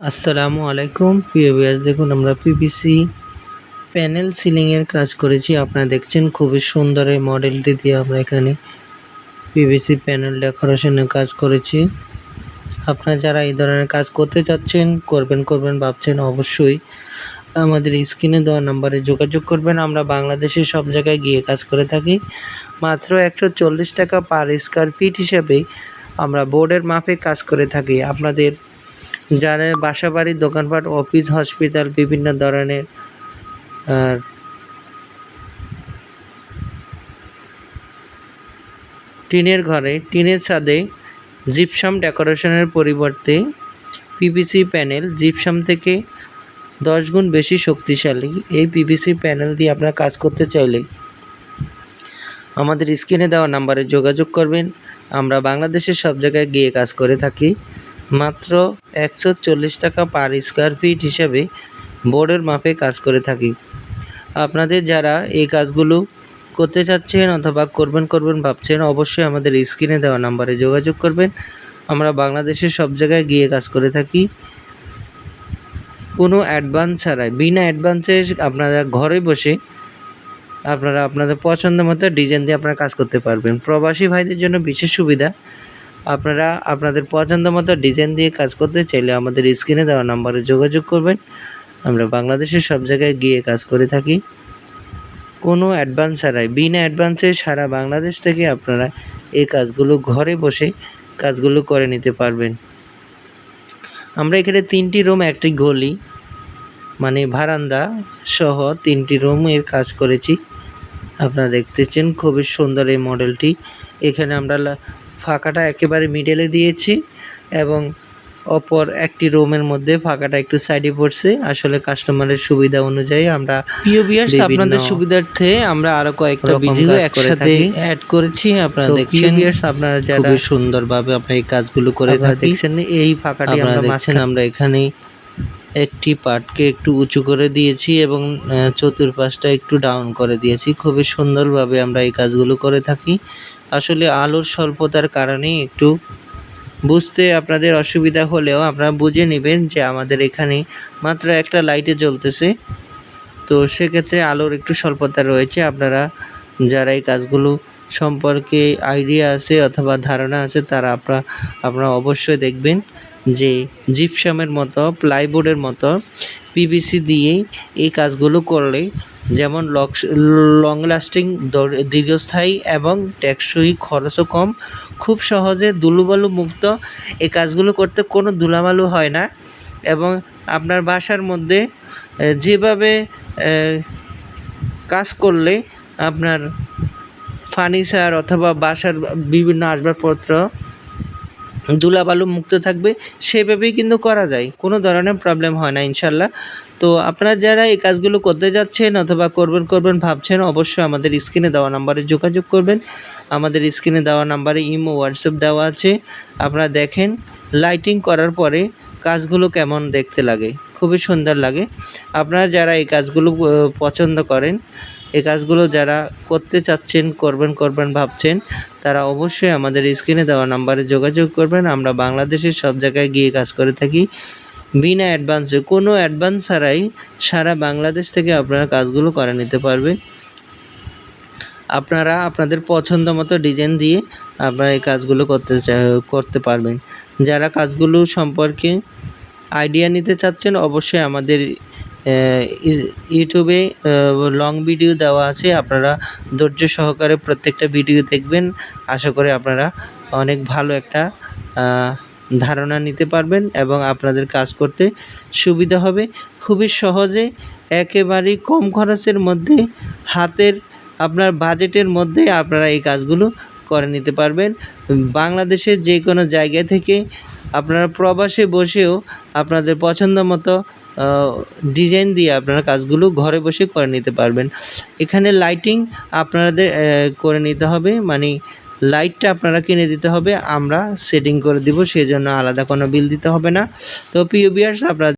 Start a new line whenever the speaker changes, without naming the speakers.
আসসালামু আলাইকুম প্রিয় ভিউয়ার্স, দেখুন আমরা পিভিসি প্যানেল সিলিং এর কাজ করেছি। আপনারা দেখছেন খুবই সুন্দর এই মডেলটি দিয়ে আমরা এখানে পিভিসি প্যানেল ডেকোরেশনের কাজ করেছি। আপনারা যারা এই ধরনের কাজ করতে চাচ্ছেন, করবেন ভাবছেন, অবশ্যই আমাদের স্ক্রিনে দেওয়া নাম্বারে যোগাযোগ করবেন। আমরা বাংলাদেশের সব জায়গায় গিয়ে কাজ করে থাকি। মাত্র 140 টাকা পার স্কয়ার ফিট হিসেবে আমরা বোর্ডের মাপে কাজ করে থাকি। আপনাদের যারা বাসাবাড়ি, দোকানপাট, অফিস, হসপিটাল, বিভিন্ন ধরনের টিনের ঘরে, টিনের ছাদে জিপসাম ডেকোরেশনের পরিবর্তে পিভিসি প্যানেল জিপসাম থেকে 10 গুণ বেশি শক্তিশালী এই পিভিসি প্যানেল দিয়ে আপনারা কাজ করতে চাইলে আমাদের স্ক্রিনে দেওয়া নাম্বারে যোগাযোগ করবেন। আমরা বাংলাদেশের সব জায়গায় গিয়ে কাজ করে থাকি। মাত্র 140 টাকা পার স্কয়ার ফিট হিসাবে বোর্ডের মাপে কাজ করে থাকি। আপনাদের যারা এই কাজগুলো করতে চাচ্ছেন অথবা করবেন ভাবছেন, অবশ্যই আমাদের স্ক্রিনে দেওয়া নাম্বারে যোগাযোগ করবেন। আমরা বাংলাদেশের সব জায়গায় গিয়ে কাজ করে থাকি কোনো অ্যাডভান্স ছাড়াই। বিনা অ্যাডভান্সে আপনারা ঘরে বসে আপনারা আপনাদের পছন্দ মতো ডিজাইন দিয়ে আপনারা কাজ করতে পারবেন। প্রবাসী ভাইদের জন্য বিশেষ সুবিধা, আপনারা আপনাদের পছন্দ মতো ডিজাইন দিয়ে কাজ করতে চাইলে আমাদের স্ক্রিনে দেওয়া নাম্বারে যোগাযোগ করবেন। আমরা বাংলাদেশের সব জায়গায় গিয়ে কাজ করে থাকি কোনো অ্যাডভান্স ছাড়াই। বিনা অ্যাডভান্সে সারা বাংলাদেশ থেকে আপনারা এই কাজগুলো ঘরে বসে কাজগুলো করে নিতে পারবেন। আমরা এখানে 3টি রুম, একটি গলি মানে বারান্দা সহ 3টি রুমের কাজ করেছি। আপনারা দেখতেছেন খুবই সুন্দর এই মডেলটি। এখানে আমরা ফাঁকাটা একেবারে মিডলে দিয়েছি এবং অপর একটি রুমের মধ্যে ফাঁকাটা একটু সাইডে পড়ছে। আসলে কাস্টমারের সুবিধা অনুযায়ী আমরা আপনাদের সুবিধার্থে আমরা আরো কয়েকটা ভিডিও একসাথে অ্যাড করেছি। আপনারা দেখছেন, আপনারা যারা খুবই সুন্দরভাবে আপনারা এই কাজগুলো করে দেখছেন। এই ফাঁকাটি আমরা এখানে একটি পার্টকে একটু উঁচু করে দিয়েছি এবং চতুর্পাশটা একটু ডাউন করে দিয়েছি। খুবই সুন্দরভাবে আমরা এই কাজগুলো করে থাকি। আসলে আলোর স্বল্পতার কারণে একটু বুঝতে আপনাদের অসুবিধা হলেও আপনারা বুঝে নেবেন যে আমাদের এখানে মাত্র একটা লাইটে জ্বলতেছে, তো সেক্ষেত্রে আলোর একটু স্বল্পতা রয়েছে। আপনারা যারা এই কাজগুলো সম্পর্কে আইডিয়া আছে অথবা ধারণা আছে তারা আপনারা অবশ্যই দেখবেন যে জিপসামের মতো, প্লাইবোর্ডের মতো পিভিসি দিয়ে এই কাজগুলো করলে যেমন লং লাস্টিং, দীর্ঘস্থায়ী এবং টেকসই, খরচও কম, খুব সহজে ধুলোবালু মুক্ত এই কাজগুলো করতে কোনো ধুলাবালু হয় না। এবং আপনার বাসার মধ্যে যেভাবে কাজ করলে আপনার ফার্নিচার অথবা বাসার বিভিন্ন আসবাবপত্র ধুলাবালু মুক্ত থাকবে, সেভাবেই কিন্তু করা যায়, কোনো ধরনের প্রবলেম হয় না ইনশাল্লাহ। তো আপনারা যারা এই কাজগুলো করতে যাচ্ছেন অথবা করবেন ভাবছেন, অবশ্যই আমাদের স্ক্রিনে দেওয়া নাম্বারে যোগাযোগ করবেন। আমাদের স্ক্রিনে দেওয়া নাম্বারে ইমো, হোয়াটসঅ্যাপ দেওয়া আছে। আপনারা দেখেন লাইটিং করার পরে কাজগুলো কেমন দেখতে লাগে, খুবই সুন্দর লাগে। আপনারা যারা এই কাজগুলো পছন্দ করেন, এই কাজগুলো যারা করতে চাচ্ছেন, করবেন ভাবছেন, তারা অবশ্যই আমাদের স্ক্রিনে দেওয়া নাম্বারে যোগাযোগ করবেন। আমরা বাংলাদেশের সব জায়গায় গিয়ে কাজ করে থাকি বিনা অ্যাডভান্সে, কোনো অ্যাডভান্স ছাড়াই সারা বাংলাদেশ থেকে আপনারা কাজগুলো করে নিতে পারবেন। আপনারা আপনাদের পছন্দ মতো ডিজাইন দিয়ে আপনারা এই কাজগুলো করতে পারবেন। যারা কাজগুলো সম্পর্কে আইডিয়া নিতে চাচ্ছেন, অবশ্যই আমাদের ইউটিউবে লং ভিডিও দেওয়া আছে। আপনারা ধৈর্য সহকারে প্রত্যেকটা ভিডিও দেখবেন। আশা করি আপনারা অনেক ভালো একটা ধারণা নিতে পারবেন এবং আপনাদের কাজ করতে সুবিধা হবে। খুবই সহজে, একেবারেই কম খরচের মধ্যে, হাতের আপনার বাজেটের মধ্যে আপনারা এই কাজগুলো করে নিতে পারবেন। বাংলাদেশের যে কোনো জায়গা থেকে আপনারা প্রবাসে বসেও আপনাদের পছন্দ মতো ডিজাইন দিয়ে আপনারা কাজগুলো ঘরে বসে করে নিতে পারবেন। এখানে লাইটিং আপনাদের করে নিতে হবে, মানে লাইটটা আপনারা কিনে দিতে হবে, আমরা সেটিং করে দিব, সেজন্য আলাদা কোনো বিল দিতে হবে না। তো প্রিয় ভিউয়ার্স, আপনারা